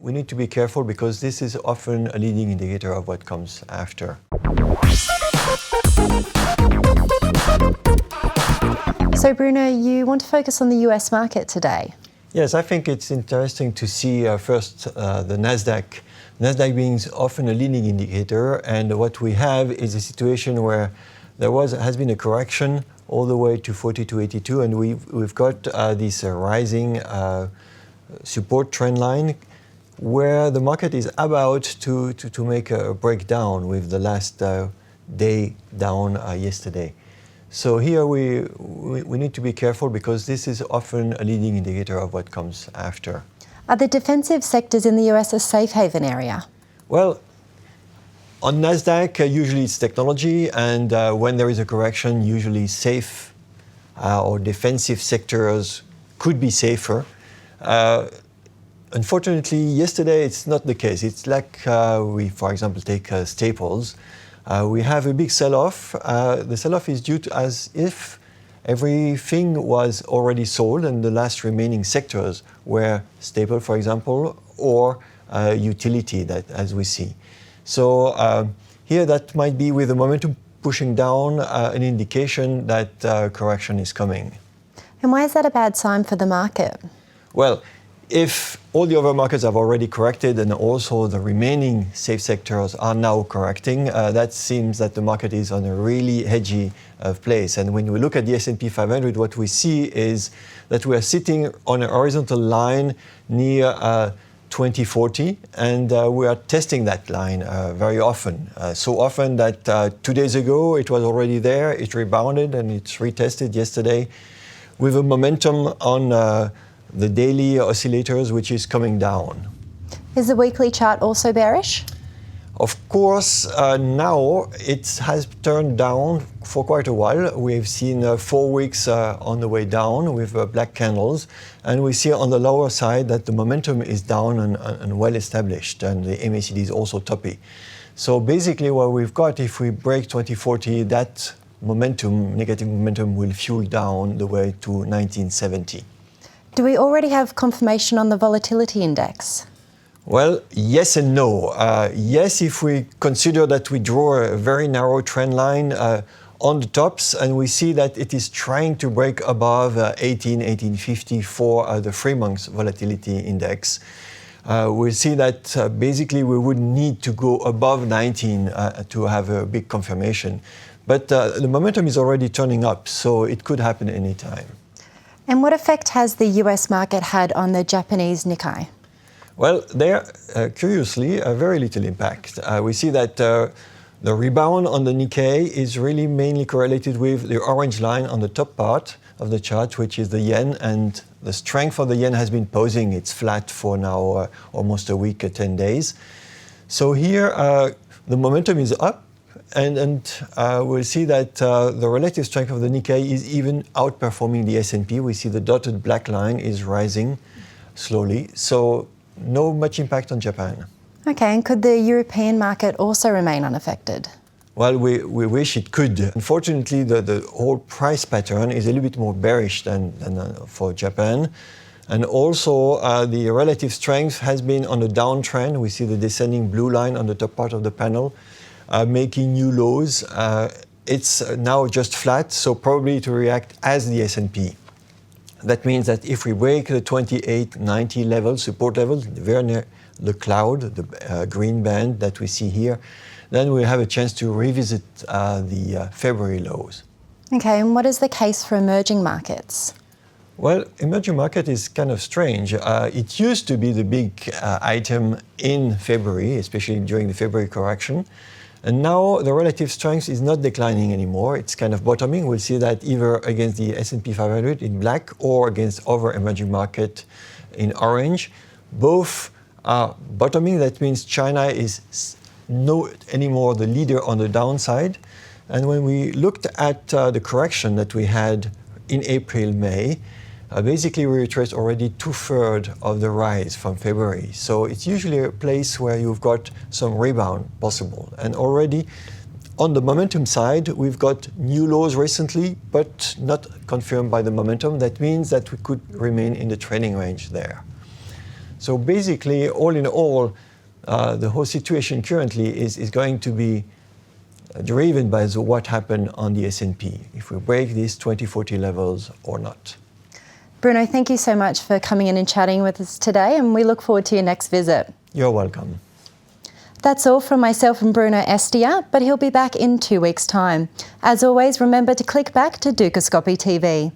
We need to be careful because this is often a leading indicator of what comes after. So Bruno, you want to focus on the US market today? Yes, I think it's interesting to see first the Nasdaq. Nasdaq being often a leading indicator, and what we have is a situation where there has been a correction all the way to 42.82, and we've got this rising support trend line where the market is about to make a breakdown with the last day down yesterday. So here we need to be careful because this is often a leading indicator of what comes after. Are the defensive sectors in the US a safe haven area? Well, on Nasdaq, usually it's technology, and when there is a correction, usually safe or defensive sectors could be safer. Unfortunately, yesterday it's not the case. It's like we, for example, take staples. We have a big sell-off. The sell-off is due to as if everything was already sold and the last remaining sectors were staple, for example, or utility, that as we see. So here that might be with the momentum pushing down an indication that correction is coming. And why is that a bad sign for the market? Well, if all the other markets have already corrected and also the remaining safe sectors are now correcting, that seems that the market is on a really hedgy place. And when we look at the S&P 500, what we see is that we are sitting on a horizontal line near 2040, and we are testing that line very often. So often that 2 days ago it was already there, it rebounded and it's retested yesterday with a momentum on the daily oscillators, which is coming down. Is the weekly chart also bearish? Of course, now it has turned down for quite a while. We've seen 4 weeks on the way down with black candles, and we see on the lower side that the momentum is down and well established, and the MACD is also toppy. So basically what we've got, if we break 2040, that momentum, negative momentum, will fuel down the way to 1970. Do we already have confirmation on the volatility index? Well, yes and no. Yes, if we consider that we draw a very narrow trend line on the tops, and we see that it is trying to break above 1850 for the 3 months volatility index. We'll see that basically we would need to go above 19 to have a big confirmation. But the momentum is already turning up, so it could happen anytime. And what effect has the US market had on the Japanese Nikkei? Well, there, curiously, very little impact. We see that the rebound on the Nikkei is really mainly correlated with the orange line on the top part of the chart, which is the yen, and the strength of the yen has been posing. It's flat for now almost a week, 10 days. So here, the momentum is up, and we'll see that the relative strength of the Nikkei is even outperforming the S&P. We see the dotted black line is rising slowly. So no much impact on Japan. Okay, and could the European market also remain unaffected? Well, we wish it could. Unfortunately, the whole price pattern is a little bit more bearish than for Japan. And also, the relative strength has been on a downtrend. We see the descending blue line on the top part of the panel, making new lows. It's now just flat, so probably to react as the S&P. That means that if we break the 2890 level, support level, very near the cloud, the green band that we see here, then we have a chance to revisit the February lows. Okay, and what is the case for emerging markets? Well, emerging market is kind of strange. It used to be the big item in February, especially during the February correction. And now the relative strength is not declining anymore. It's kind of bottoming. We'll see that either against the S&P 500 in black or against other emerging market in orange. Both are bottoming. That means China is not anymore the leader on the downside. And when we looked at the correction that we had in April, May, basically we retraced already 2/3 of the rise from February. So it's usually a place where you've got some rebound possible. And already on the momentum side, we've got new lows recently, but not confirmed by the momentum. That means that we could remain in the trending range there. So basically, all in all, the whole situation currently is going to be driven by what happened on the S&P, if we break these 2040 levels or not. Bruno, thank you so much for coming in and chatting with us today, and we look forward to your next visit. You're welcome. That's all from myself and Bruno Estier, but he'll be back in 2 weeks' time. As always, remember to click back to Dukascopy TV.